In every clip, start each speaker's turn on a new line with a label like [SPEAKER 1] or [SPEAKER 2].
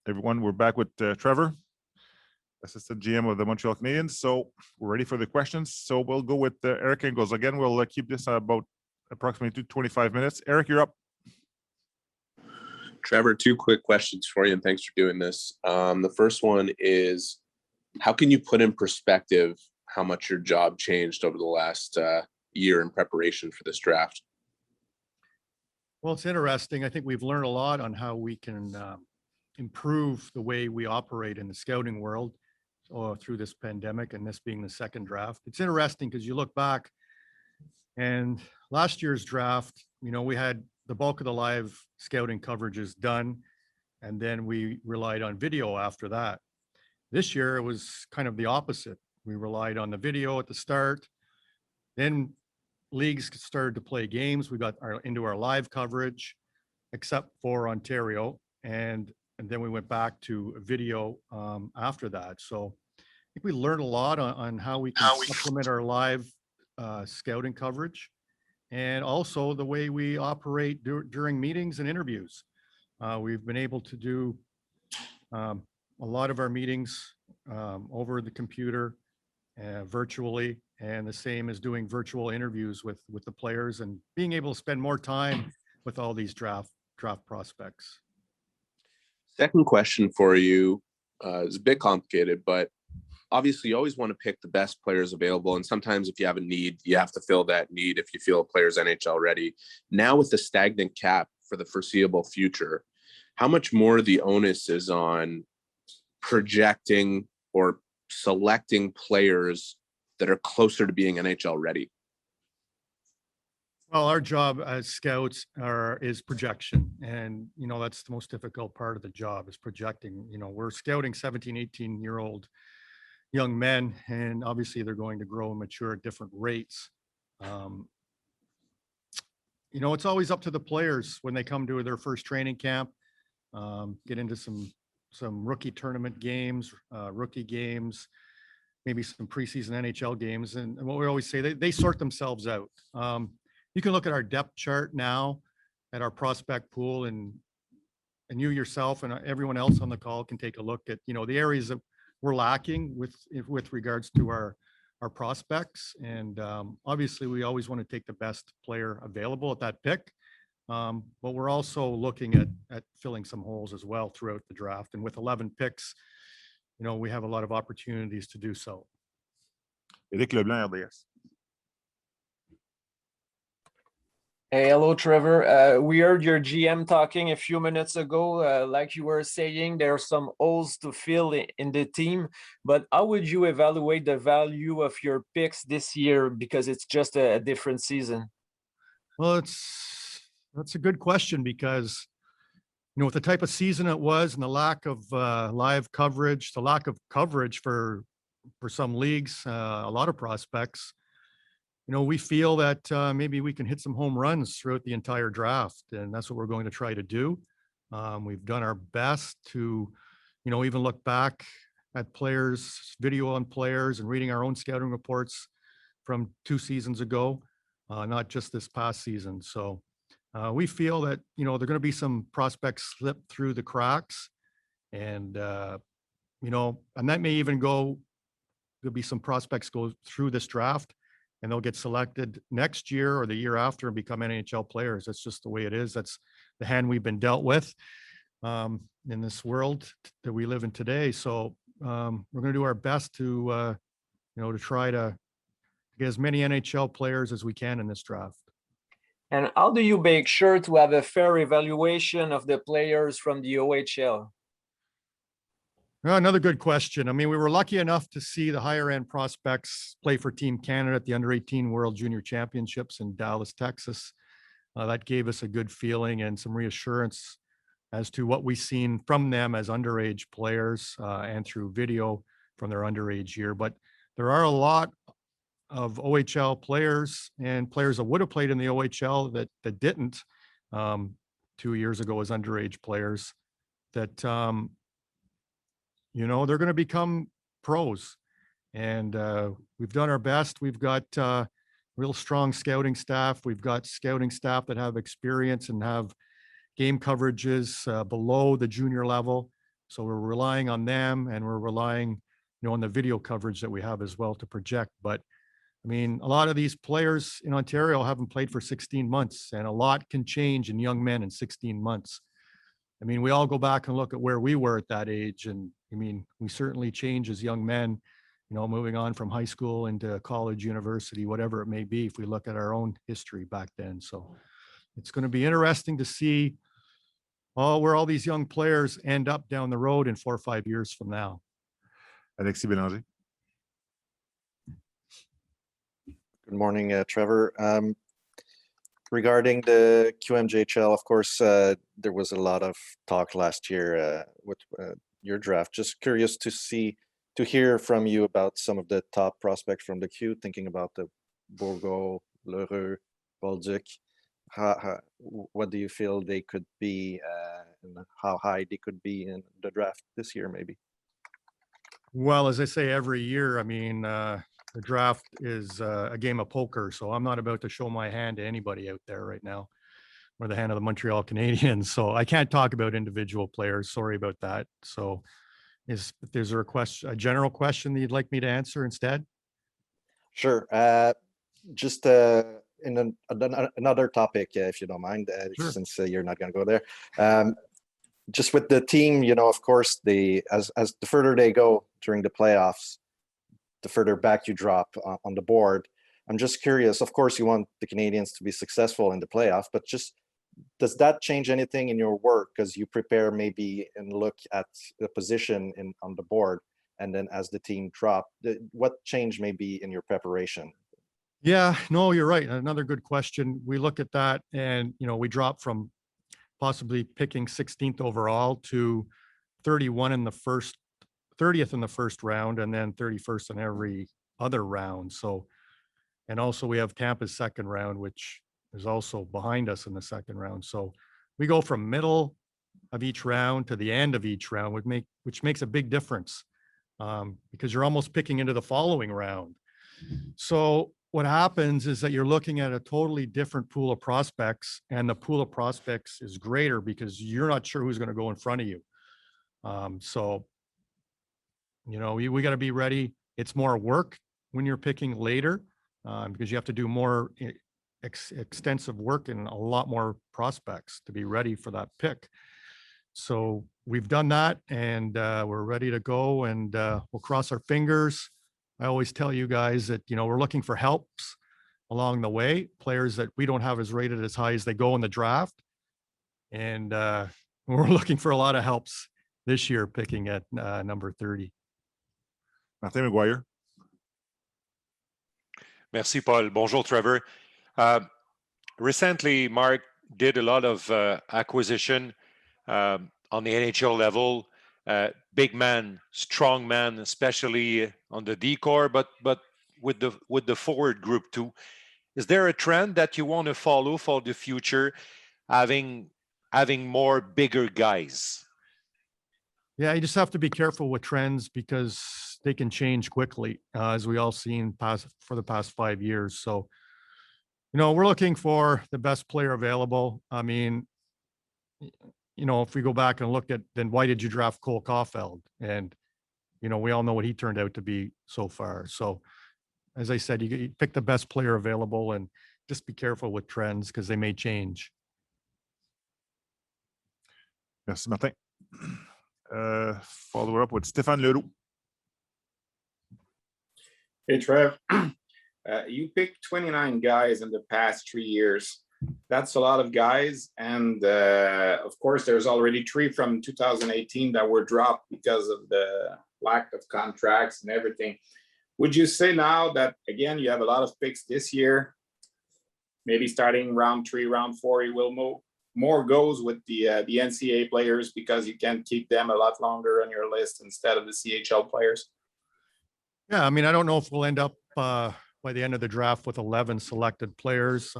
[SPEAKER 1] everyone. We're back with Trevor, assistant GM of the Montreal Canadiens. So we're ready for the questions. So we'll go with Eric Engels. Again, we'll keep this about approximately 25 minutes. Eric, you're up.
[SPEAKER 2] Trevor, two quick questions for you, and thanks for doing this. The first one is, how can you put in perspective how much your job changed over the last year in preparation for this draft?
[SPEAKER 3] Well, it's interesting. I think we've learned a lot on how we can improve the way we operate in the scouting world through this pandemic, and this being the second draft. It's interesting because you look back and last year's draft, we had the bulk of the live scouting coverages done, and then we relied on video after that. This year, it was kind of the opposite. We relied on the video at the start. Then leagues started to play games. We got into our live coverage, except for Ontario. And then we went back to video after that. So I think we learned a lot on how we can supplement our live scouting coverage, and also the way we operate during meetings and interviews. We've been able to do a lot of our meetings over the computer, virtually, and the same as doing virtual interviews with the players and being able to spend more time with all these draft prospects.
[SPEAKER 2] Second question for you is a bit complicated, but obviously you always want to pick the best players available. And sometimes if you have a need, you have to fill that need if you feel a player's NHL ready. Now with the stagnant cap for the foreseeable future, how much more the onus is on projecting or selecting players that are closer to being NHL ready?
[SPEAKER 3] Well, our job as scouts is projection. And, that's the most difficult part of the job, is projecting. We're scouting 17, 18-year-old young men, and obviously they're going to grow and mature at different rates. It's always up to the players when they come to their first training camp, get into some rookie tournament games, rookie games, maybe some preseason NHL games. And what we always say, they sort themselves out. You can look at our depth chart now at our prospect pool, and you yourself and everyone else on the call can take a look at, the areas that we're lacking with regards to our prospects. And obviously we always want to take the best player available at that pick. But we're also looking at filling some holes as well throughout the draft. And with 11 picks, we have a lot of opportunities to do so.
[SPEAKER 1] Éric Leblanc, RDS.
[SPEAKER 4] Hey, hello, Trevor. We heard your GM talking a few minutes ago. Like you were saying, there are some holes to fill in the team, but how would you evaluate the value of your picks this year, because it's just a different season?
[SPEAKER 3] Well, that's a good question, because, with the type of season it was and the lack of live coverage, the lack of coverage for some leagues, a lot of prospects, we feel that maybe we can hit some home runs throughout the entire draft, and that's what we're going to try to do. We've done our best to, even look back at players, video on players, and reading our own scouting reports from 2 seasons ago, not just this past season. So we feel that, there are going to be some prospects slip through the cracks, and, and that may even there'll be some prospects go through this draft and they'll get selected next year or the year after and become NHL players. That's just the way it is. That's the hand we've been dealt with in this world that we live in today. So we're going to do our best to, to try to get as many NHL players as we can in this draft.
[SPEAKER 4] And how do you make sure to have a fair evaluation of the players from the OHL?
[SPEAKER 3] Another good question. I mean, we were lucky enough to see the higher end prospects play for Team Canada at the Under-18 World Junior Championships in Dallas, Texas. That gave us a good feeling and some reassurance as to what we've seen from them as underage players and through video from their underage year. But there are a lot of OHL players and players that would have played in the OHL that didn't 2 years ago as underage players that, they're going to become pros. And we've done our best. We've got real strong scouting staff. We've got scouting staff that have experience and have game coverages below the junior level. So we're relying on them, and we're relying, on the video coverage that we have as well to project. But I mean, a lot of these players in Ontario haven't played for 16 months, and a lot can change in young men in 16 months. I mean, we all go back and look at where we were at that age. And I mean, we certainly change as young men, moving on from high school into college, university, whatever it may be, if we look at our own history back then. So it's going to be interesting to see where all these young players end up down the road in 4 or 5 years from now.
[SPEAKER 1] Alexis Bélanger.
[SPEAKER 5] Good morning, Trevor. Regarding the QMJHL, of course, there was a lot of talk last year with your draft. Just curious to hear from you about some of the top prospects from the Q, thinking about the Bourgault, Lheureux, Bolduc. What do you feel they could be, and how high they could be in the draft this year, maybe?
[SPEAKER 3] Well, as I say every year, I mean, the draft is a game of poker, so I'm not about to show my hand to anybody out there right now, or the hand of the Montreal Canadiens. So I can't talk about individual players. Sorry about that. So if there's a general question that you'd like me to answer instead?
[SPEAKER 5] Sure. Just in another topic, if you don't mind,
[SPEAKER 3] Sure.
[SPEAKER 5] since you're not going to go there. Just with the team, of course, as the further they go during the playoffs, the further back you drop on the board. I'm just curious. Of course, you want the Canadiens to be successful in the playoffs, but just does that change anything in your work? Because you prepare maybe and look at the position on the board, and then as the team drop, what change may be in your preparation?
[SPEAKER 3] Yeah, no, you're right. Another good question. We look at that, and we drop from possibly picking 16th overall to 30th in the first round, and then 31st in every other round. So, and also we have Tampa's second round, which is also behind us in the second round. So we go from middle of each round to the end of each round, which makes a big difference, because you're almost picking into the following round. So what happens is that you're looking at a totally different pool of prospects, and the pool of prospects is greater because you're not sure who's going to go in front of you. So, we got to be ready. It's more work when you're picking later, because you have to do more extensive work and a lot more prospects to be ready for that pick. So we've done that, and we're ready to go, and we'll cross our fingers. I always tell you guys that, we're looking for helps along the way, players that we don't have as rated as high as they go in the draft. And we're looking for a lot of helps this year, picking at number 30.
[SPEAKER 1] Martin McGuire.
[SPEAKER 6] Merci, Paul. Bonjour, Trevor. Recently, Mark did a lot of acquisition on the NHL level. Big man, strong man, especially on the decor, but with the forward group too. Is there a trend that you want to follow for the future, having more bigger guys?
[SPEAKER 3] Yeah, you just have to be careful with trends because they can change quickly, as we all seen for the past 5 years. So, we're looking for the best player available. I mean, if we go back and look at, then why did you draft Cole Caufield? And, we all know what he turned out to be so far. So as I said, you pick the best player available, and just be careful with trends because they may change.
[SPEAKER 1] Merci, Martin. Follow up with Stéphane Leroux.
[SPEAKER 7] Hey, Trev. You picked 29 guys in the past 3 years. That's a lot of guys. And of course, there's already 3 from 2018 that were dropped because of the lack of contracts and everything. Would you say now that, again, you have a lot of picks this year, maybe starting round 3, round 4, you will move more goes with the NCAA players because you can keep them a lot longer on your list instead of the CHL players?
[SPEAKER 3] Yeah, I mean, I don't know if we'll end up by the end of the draft with 11 selected players.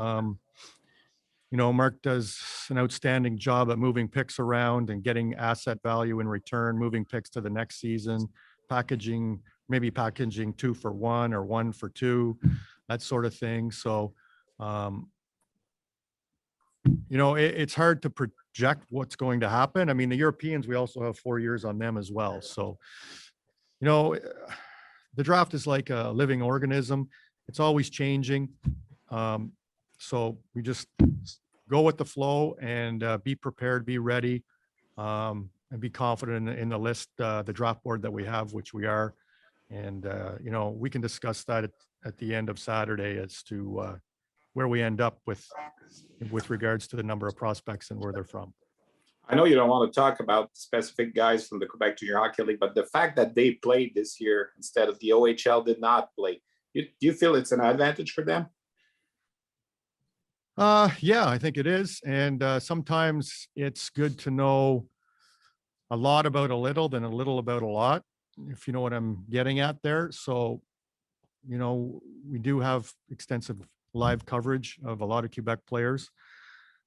[SPEAKER 3] Mark does an outstanding job at moving picks around and getting asset value in return, moving picks to the next season, maybe packaging 2 for 1 or 1 for 2, that sort of thing. So, it's hard to project what's going to happen. I mean, the Europeans, we also have 4 years on them as well. So, you know, the draft is like a living organism. It's always changing. So we just go with the flow and be prepared, be ready, and be confident in the list, the draft board that we have, which we are. And, you know, we can discuss that at the end of Saturday as to where we end up with regards to the number of prospects and where they're from.
[SPEAKER 7] I know you don't want to talk about specific guys from the Quebec Junior Hockey League, but the fact that they played this year instead of the OHL did not play, do you feel it's an advantage for them?
[SPEAKER 3] Yeah, I think it is. And sometimes it's good to know a lot about a little than a little about a lot, if you know what I'm getting at there. So, you know, we do have extensive live coverage of a lot of Quebec players.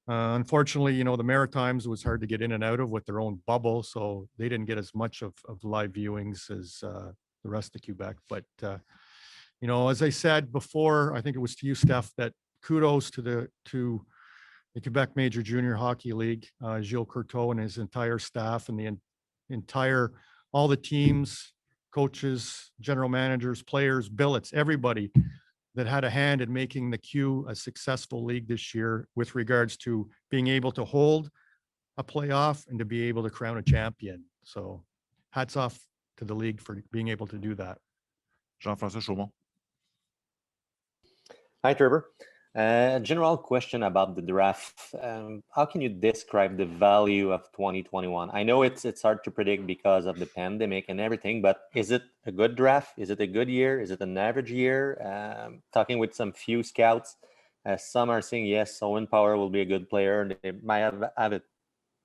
[SPEAKER 3] Unfortunately, you know, the Maritimes was hard to get in and out of with their own bubble, so they didn't get as much of live viewings as the rest of Quebec. But, you know, as I said before, I think it was to you, Steph, that kudos to the Quebec Major Junior Hockey League, Gilles Courteau and his entire staff and the entire, all the teams, coaches, general managers, players, billets, everybody that had a hand in making the Q a successful league this year with regards to being able to hold a playoff and to be able to crown a champion. So hats off to the league for being able to do that.
[SPEAKER 1] Jean-François Chaumont.
[SPEAKER 8] Hi, Trevor. General question about the draft. How can you describe the value of 2021? I know it's hard to predict because of the pandemic and everything, but is it a good draft? Is it a good year? Is it an average year? Talking with some few scouts, some are saying, yes, Owen Power will be a good player. They might have a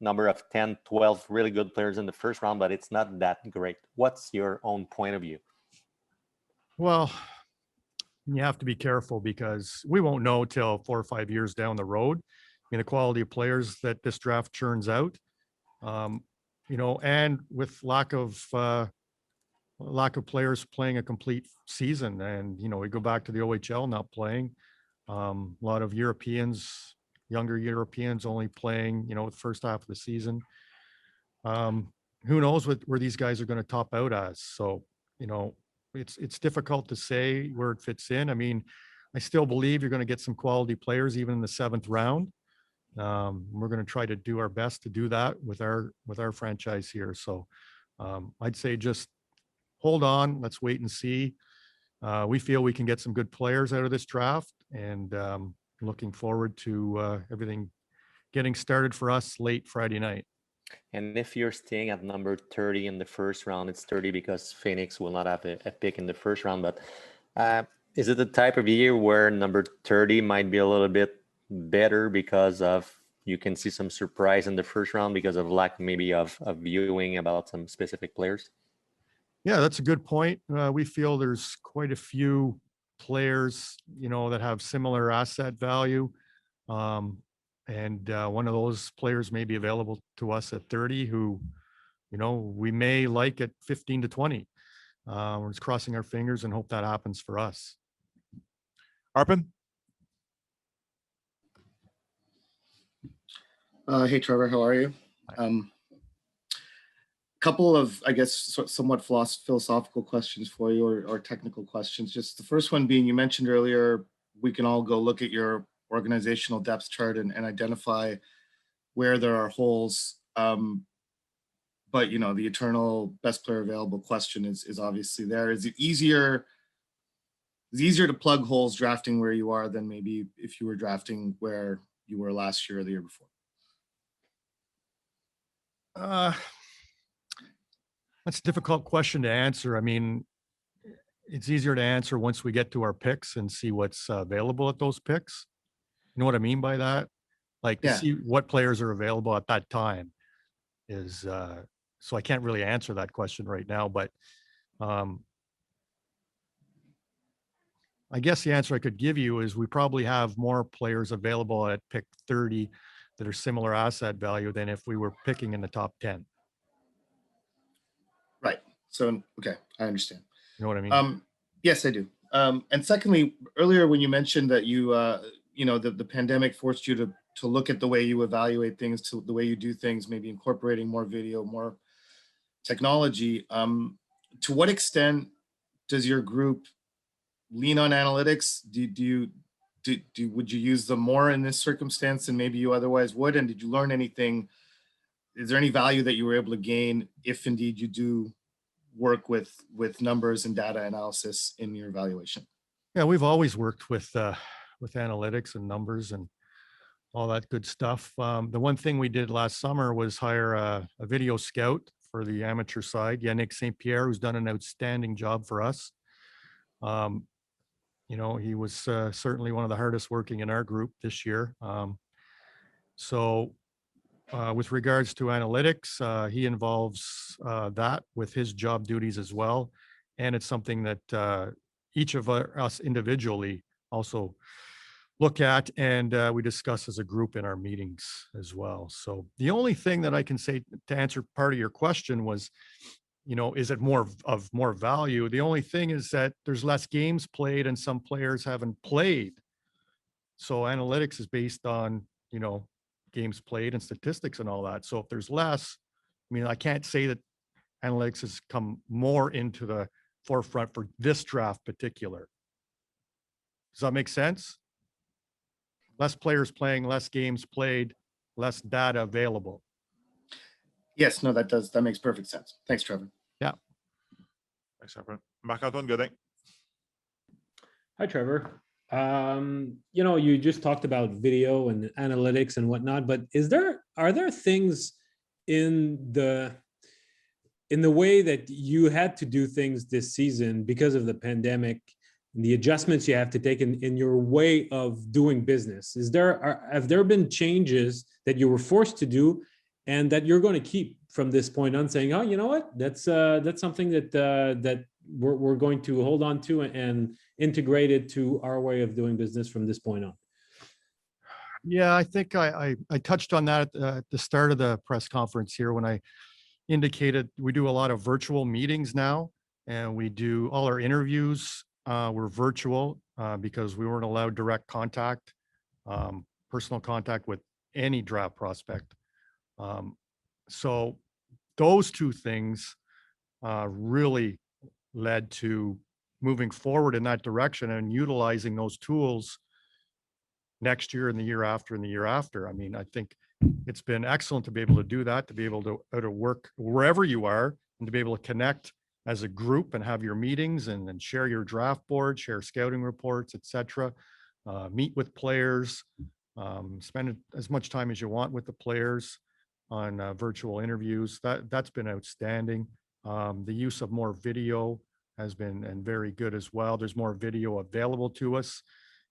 [SPEAKER 8] number of 10, 12 really good players in the first round, but it's not that great. What's your own point of view?
[SPEAKER 3] Well, you have to be careful because we won't know till 4 or 5 years down the road. I mean, the quality of players that this draft churns out, you know, and with lack of players playing a complete season. And, you know, we go back to the OHL not playing. A lot of Europeans, younger Europeans only playing, you know, the first half of the season. Who knows where these guys are going to top out as. So, you know, it's difficult to say where it fits in. I mean, I still believe you're going to get some quality players even in the 7th round. We're going to try to do our best to do that with our franchise here. So I'd say just hold on. Let's wait and see. We feel we can get some good players out of this draft, and looking forward to everything getting started for us late Friday night.
[SPEAKER 8] And if you're staying at number 30 in the first round, it's 30 because Phoenix will not have a pick in the first round. But is it the type of year where number 30 might be a little bit better because of you can see some surprise in the first round because of lack maybe of viewing about some specific players?
[SPEAKER 3] Yeah, that's a good point. We feel there's quite a few players, you know, that have similar asset value. And one of those players may be available to us at 30 who, you know, we may like at 15 to 20. We're just crossing our fingers and hope that happens for us.
[SPEAKER 1] Arpin?
[SPEAKER 9] Hey, Trevor, how are you? Couple of, I guess, somewhat philosophical questions for you or technical questions. Just the first one being, you mentioned earlier, we can all go look at your organizational depth chart and identify where there are holes. But, you know, the eternal best player available question is obviously there. Is it easier to plug holes drafting where you are than maybe if you were drafting where you were last year or the year before?
[SPEAKER 3] That's a difficult question to answer. I mean, it's easier to answer once we get to our picks and see what's available at those picks. You know what I mean by that? Like to see what players are available at that time is, so I can't really answer that question right now, but I guess the answer I could give you is we probably have more players available at pick 30 that are similar asset value than if we were picking in the top 10.
[SPEAKER 9] Right. So, okay, I understand.
[SPEAKER 3] You know what I mean?
[SPEAKER 9] Yes, I do. And secondly, earlier when you mentioned that you know, the pandemic forced you to to look at the way you evaluate things, to the way you do things, maybe incorporating more video, more technology. To what extent does your group lean on analytics? Would you use them more in this circumstance than maybe you otherwise would? And did you learn anything? Is there any value that you were able to gain if indeed you do work with numbers and data analysis in your evaluation?
[SPEAKER 3] Yeah, we've always worked with analytics and numbers and all that good stuff. The one thing we did last summer was hire a video scout for the amateur side, Yannick St. Pierre, who's done an outstanding job for us. You know, he was certainly one of the hardest working in our group this year. With regards to analytics, he involves that with his job duties as well. And it's something that each of us individually also look at and we discuss as a group in our meetings as well. So the only thing that I can say to answer part of your question was, you know, is it more value? The only thing is that there's less games played and some players haven't played. So analytics is based on, you know, games played and statistics and all that. So if there's less, I mean, I can't say that analytics has come more into the forefront for this draft particular. Does that make sense? Less players playing, less games played, less data available.
[SPEAKER 9] Yes, no, that does. That makes perfect sense. Thanks, Trevor.
[SPEAKER 3] Yeah.
[SPEAKER 1] Thanks, Trevor. Marc-Antoine Godin.
[SPEAKER 10] Hi, Trevor. You know, you just talked about video and analytics and whatnot, but are there things in the way that you had to do things this season because of the pandemic, and the adjustments you have to take in your way of doing business? Have there been changes that you were forced to do and that you're going to keep from this point on, saying, oh, you know what, that's something that we're going to hold on to and integrate it to our way of doing business from this point on?
[SPEAKER 3] Yeah, I think I touched on that at the start of the press conference here when I indicated we do a lot of virtual meetings now, and we do all our interviews were virtual because we weren't allowed direct contact, personal contact with any draft prospect. So those two things really led to moving forward in that direction and utilizing those tools next year and the year after and the year after. I mean, I think it's been excellent to be able to do that, to be able to work wherever you are and to be able to connect as a group and have your meetings and share your draft board, share scouting reports, etc. Meet with players, spend as much time as you want with the players on virtual interviews. That's been outstanding. The use of more video has been and very good as well. There's more video available to us.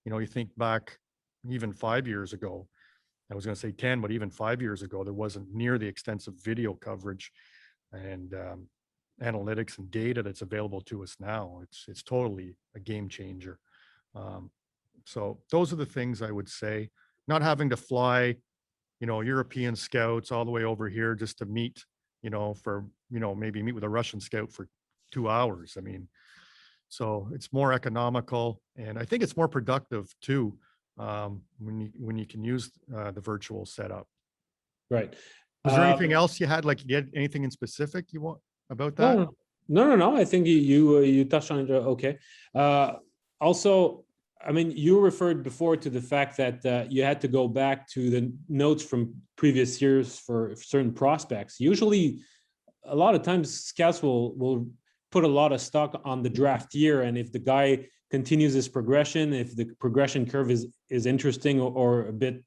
[SPEAKER 3] You know, you think back even 5 years ago, I was going to say 10, but even 5 years ago, there wasn't near the extensive video coverage and analytics and data that's available to us now. It's totally a game changer. So those are the things I would say. Not having to fly, you know, European scouts all the way over here just to meet, you know, for, you know, maybe meet with a Russian scout for 2 hours. I mean, so it's more economical, and I think it's more productive too, when you can use the virtual setup.
[SPEAKER 10] Right.
[SPEAKER 3] Was there anything else you had, like you had anything in specific you want about that?
[SPEAKER 10] No. I think you touched on it. Okay. Also, I mean, you referred before to the fact that you had to go back to the notes from previous years for certain prospects. Usually, a lot of times scouts will put a lot of stock on the draft year, and if the guy continues his progression, if the progression curve is interesting or a bit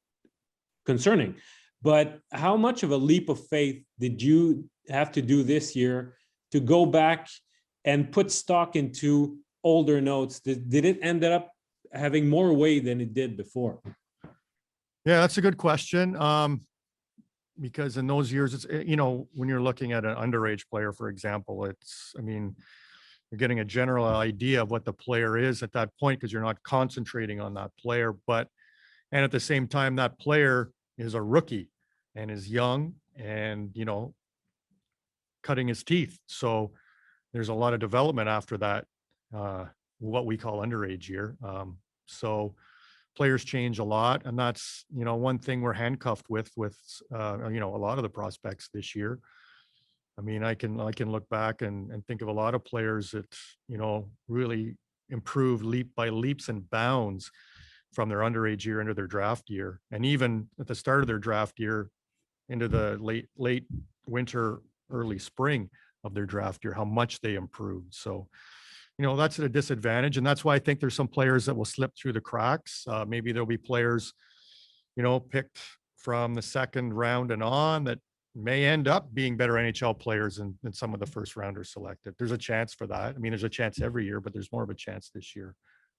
[SPEAKER 10] concerning. But how much of a leap of faith did you have to do this year to go back and put stock into older notes? Did it end up having more weight than it did before?
[SPEAKER 3] Yeah, that's a good question. Because in those years, it's, you know, when you're looking at an underage player, for example, it's, I mean, you're getting a general idea of what the player is at that point because you're not concentrating on that player. And at the same time, that player is a rookie and is young and, you know, cutting his teeth. So there's a lot of development after that, what we call underage year. So players change a lot, and that's, one thing we're handcuffed with, a lot of the prospects this year. I mean, I can look back and think of a lot of players that, really improved by leaps and bounds from their underage year into their draft year. And even at the start of their draft year into the late winter, early spring of their draft year, how much they improved. So, that's at a disadvantage. And that's why I think there's some players that will slip through the cracks. Maybe there'll be players, picked from the second round and on that may end up being better NHL players than some of the first rounders selected. There's a chance for that. I mean, there's a chance every year, but there's more of a chance this year,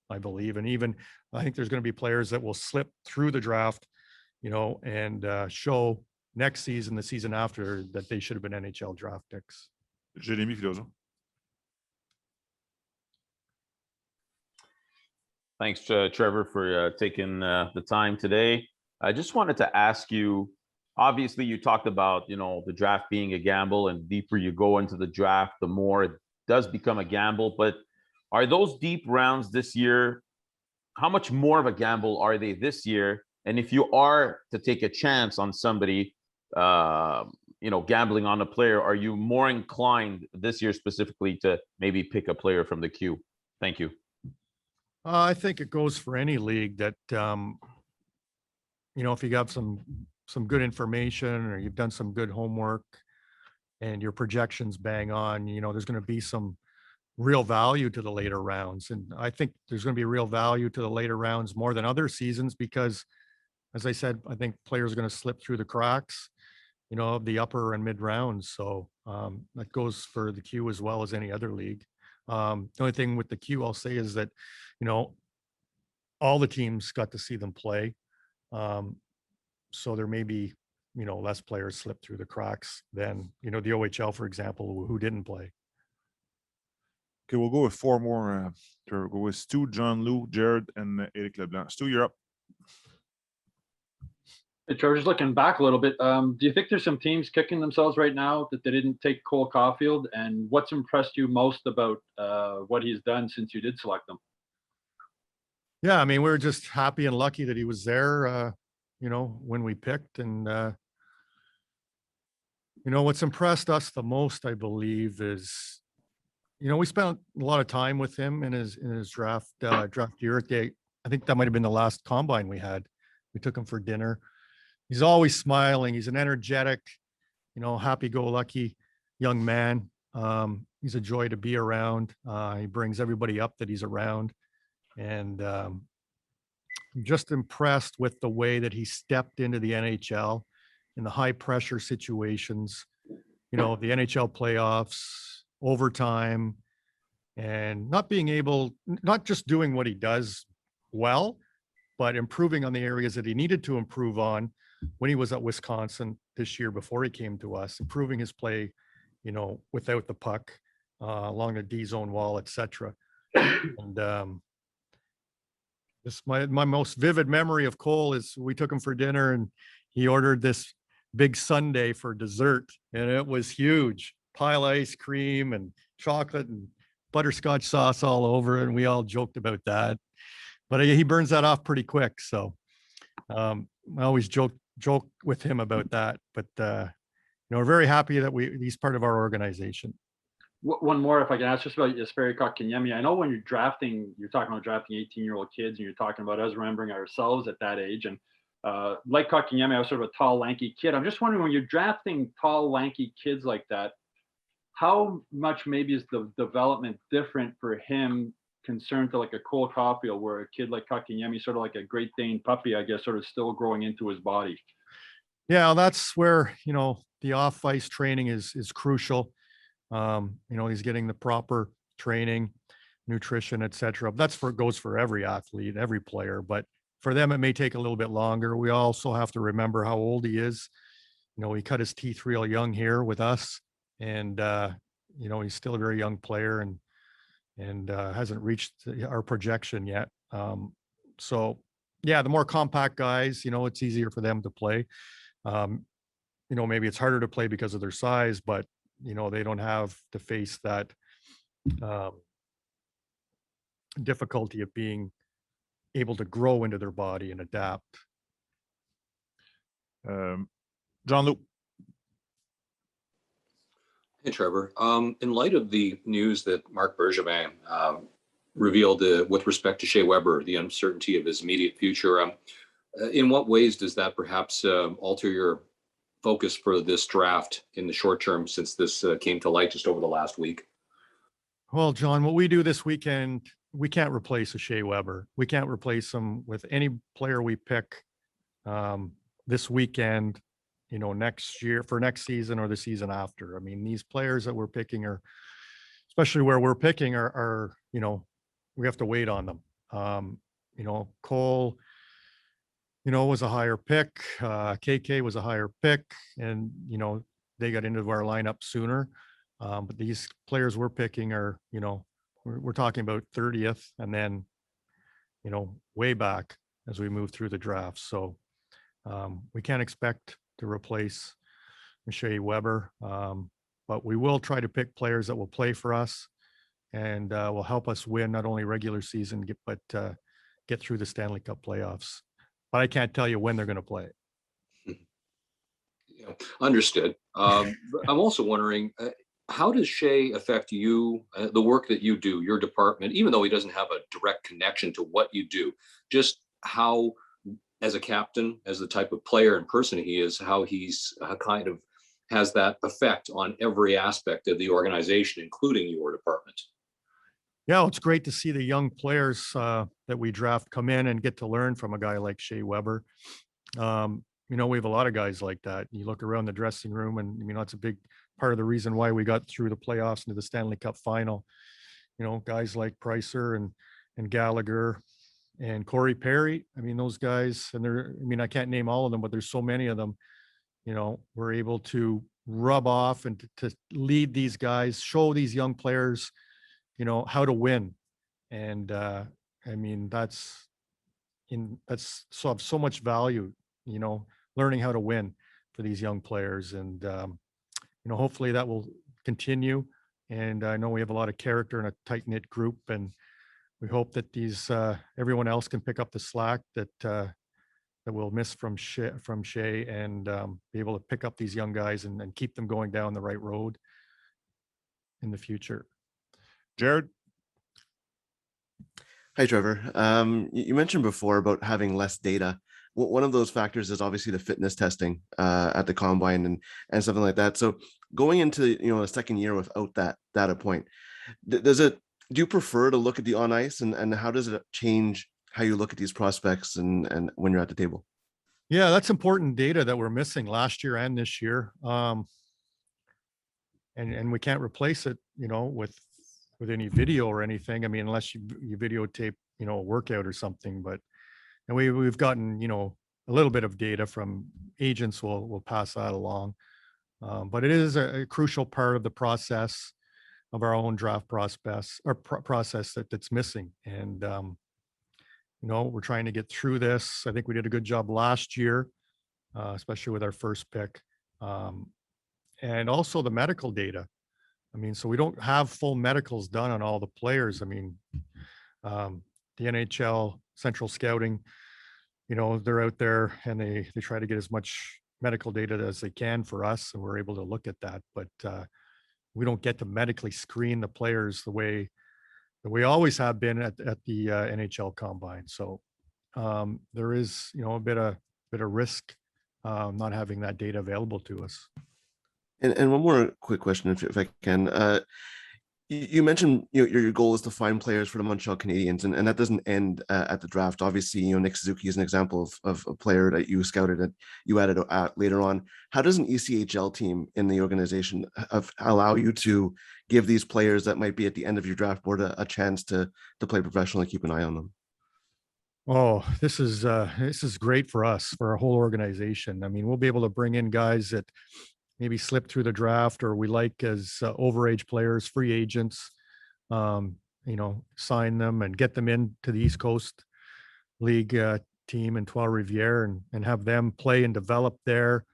[SPEAKER 3] I believe. And even I think there's going to be players that will slip through the draft, and show next season, the season after, that they should have been NHL draft picks.
[SPEAKER 1] Jérémy Filosa.
[SPEAKER 11] Thanks, Trevor, for taking the time today. I just wanted to ask you, obviously you talked about, the draft being a gamble, and the deeper you go into the draft, the more it does become a gamble. But are those deep rounds this year, how much more of a gamble are they this year? And if you are to take a chance on somebody, gambling on a player, are you more inclined this year specifically to maybe pick a player from the queue? Thank you.
[SPEAKER 3] I think it goes for any league that, if you got some good information, or you've done some good homework and your projections bang on, there's going to be some real value to the later rounds. And I think there's going to be real value to the later rounds more than other seasons because, as I said, I think players are going to slip through the cracks, of the upper and mid rounds. So that goes for the Q as well as any other league. The only thing with the Q I'll say is that, all the teams got to see them play. So there may be, less players slip through the cracks than, the OHL, for example, who didn't play.
[SPEAKER 1] Okay, we'll go with four more. We'll go with Stu, John Lou, Jared, and Eric Leblanc. Stu, you're up.
[SPEAKER 12] Hey, Trevor, just looking back a little bit, do you think there's some teams kicking themselves right now that they didn't take Cole Caufield? And what's impressed you most about what he's done since you did select him?
[SPEAKER 3] Yeah, I mean, we're just happy and lucky that he was there, when we picked. And, what's impressed us the most, I believe, is, we spent a lot of time with him in his draft year. I think that might have been the last combine we had. We took him for dinner. He's always smiling. He's an energetic, happy-go-lucky young man. He's a joy to be around. He brings everybody up that he's around. And I'm just impressed with the way that he stepped into the NHL in the high-pressure situations, the NHL playoffs, overtime, and not just doing what he does well, but improving on the areas that he needed to improve on when he was at Wisconsin this year before he came to us, improving his play, without the puck, along the D zone wall, etc. And this my most vivid memory of Cole is we took him for dinner and he ordered this big sundae for dessert, and it was huge, pile of ice cream and chocolate and butterscotch sauce all over it, and we all joked about that. But he burns that off pretty quick, so I always joke with him about that. But we're very happy that he's part of our organization.
[SPEAKER 12] One more, if I can ask, just about Jesperi Kotkaniemi. I know when you're talking about drafting 18-year-old kids, and you're talking about us remembering ourselves at that age. And like Kotkaniemi, I was sort of a tall, lanky kid. I'm just wondering, when you're drafting tall, lanky kids like that, how much maybe is the development different for him concerned to like a Cole Caufield, where a kid like Kotkaniemi, sort of like a Great Dane puppy, I guess, sort of still growing into his body?
[SPEAKER 3] Yeah, that's where, the off-ice training is crucial. He's getting the proper training, nutrition, etc. Goes for every athlete, every player, but for them, it may take a little bit longer. We also have to remember how old he is. He cut his teeth real young here with us, and, he's still a very young player and hasn't reached our projection yet. So yeah, the more compact guys, it's easier for them to play. Maybe it's harder to play because of their size, but they don't have to face that difficulty of being able to grow into their body and adapt.
[SPEAKER 1] John Luke.
[SPEAKER 13] Hey, Trevor. In light of the news that Marc Bergevin revealed with respect to Shea Weber, the uncertainty of his immediate future, in what ways does that perhaps alter your focus for this draft in the short term, since this came to light just over the last week?
[SPEAKER 3] Well, John, what we do this weekend, we can't replace a Shea Weber. We can't replace him with any player we pick this weekend, next year, for next season or the season after. I mean, these players that we're picking are, especially where we're picking, are we have to wait on them. Cole, was a higher pick. KK was a higher pick, and they got into our lineup sooner. But these players we're picking are, we're talking about 30th, and then, way back as we move through the draft. So we can't expect to replace Shea Weber, but we will try to pick players that will play for us and will help us win not only regular season, but get through the Stanley Cup playoffs. But I can't tell you when they're going to play.
[SPEAKER 13] Yeah, understood. I'm also wondering, how does Shea affect you, the work that you do, your department, even though he doesn't have a direct connection to what you do, just how, as a captain, as the type of player and person he is, how he's kind of has that effect on every aspect of the organization, including your department?
[SPEAKER 3] Yeah, it's great to see the young players that we draft come in and get to learn from a guy like Shea Weber. We have a lot of guys like that. You look around the dressing room, and that's a big part of the reason why we got through the playoffs into the Stanley Cup final. Guys like Pricer and Gallagher and Corey Perry. I mean, those guys, and I can't name all of them, but there's so many of them. We're able to rub off and to lead these guys, show these young players, how to win. And that's of so much value, learning how to win for these young players. And, hopefully that will continue. And I know we have a lot of character in a tight knit group, and we hope that everyone else can pick up the slack that we'll miss from Shea, and be able to pick up these young guys and keep them going down the right road in the future.
[SPEAKER 1] Jared.
[SPEAKER 14] Hi, Trevor. You mentioned before about having less data. One of those factors is obviously the fitness testing at the combine and something like that. So going into a second year without that data point, do you prefer to look at the on ice, and how does it change how you look at these prospects and when you're at the table?
[SPEAKER 3] Yeah, that's important data that we're missing last year and this year. And we can't replace it, with any video or anything. I mean, unless you videotape, a workout or something. But and we've gotten, a little bit of data from agents. We'll pass that along. But it is a crucial part of the process of our own draft process that's missing. And we're trying to get through this. I think we did a good job last year, especially with our first pick, and also the medical data. So we don't have full medicals done on all the players. The NHL Central Scouting, they're out there and they try to get as much medical data as they can for us, and we're able to look at that. But we don't get to medically screen the players the way that we always have been at the NHL Combine. So there is, a bit of risk not having that data available to us.
[SPEAKER 14] And one more quick question, if I can. You mentioned your goal is to find players for the Montreal Canadiens, and that doesn't end at the draft. Obviously, Nick Suzuki is an example of a player that you scouted, that you added later on. How does an ECHL team in the organization allow you to give these players that might be at the end of your draft board a chance to play professionally, keep an eye on them?
[SPEAKER 3] Oh, this is great for us, for our whole organization. We'll be able to bring in guys that maybe slip through the draft, or we like as overage players, free agents, sign them and get them into the East Coast League team in Trois-Rivières and have them play and develop there,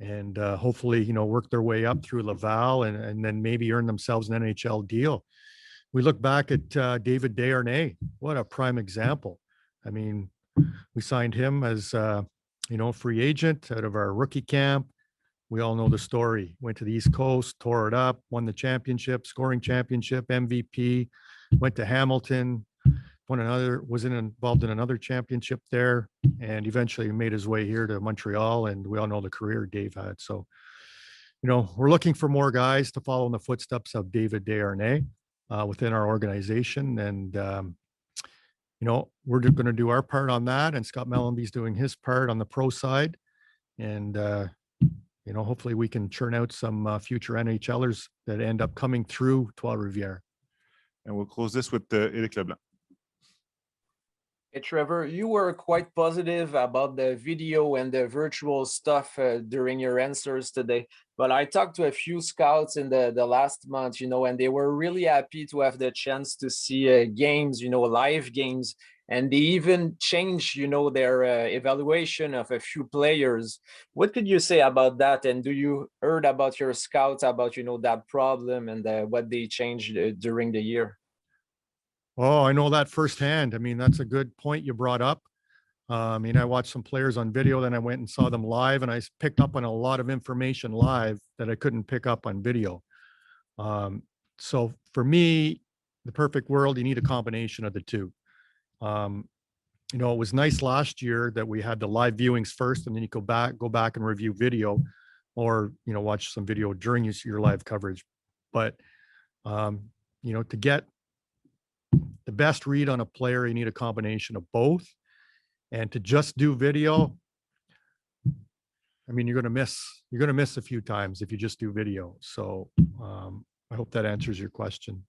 [SPEAKER 3] and hopefully, work their way up through Laval and then maybe earn themselves an NHL deal. We look back at David Desharnais, what a prime example. I mean, we signed him as, free agent out of our rookie camp. We all know the story. Went to the East Coast, tore it up, won the championship, scoring championship, MVP, went to Hamilton, involved in another championship there, and eventually made his way here to Montreal. And we all know the career Dave had. So, we're looking for more guys to follow in the footsteps of David Desharnais within our organization. And, we're going to do our part on that. And Scott Mellenby's doing his part on the pro side. And, hopefully we can churn out some future NHLers that end up coming through Trois-Rivières.
[SPEAKER 1] And we'll close this with Eric Leblanc.
[SPEAKER 4] Hey, Trevor, you were quite positive about the video and the virtual stuff during your answers today. But I talked to a few scouts in the last month, and they were really happy to have the chance to see games, live games. And they even changed, their evaluation of a few players. What could you say about that? And do you heard about your scouts about, that problem and what they changed during the year?
[SPEAKER 3] Oh, I know that firsthand. I mean, that's a good point you brought up. I watched some players on video, then I went and saw them live, and I picked up on a lot of information live that I couldn't pick up on video. So for me, the perfect world, you need a combination of the two. It was nice last year that we had the live viewings first, and then you go back and review video, or watch some video during your live coverage. But to get the best read on a player, you need a combination of both. And to just do video, you're going to miss a few times if you just do video. So I hope that answers your question.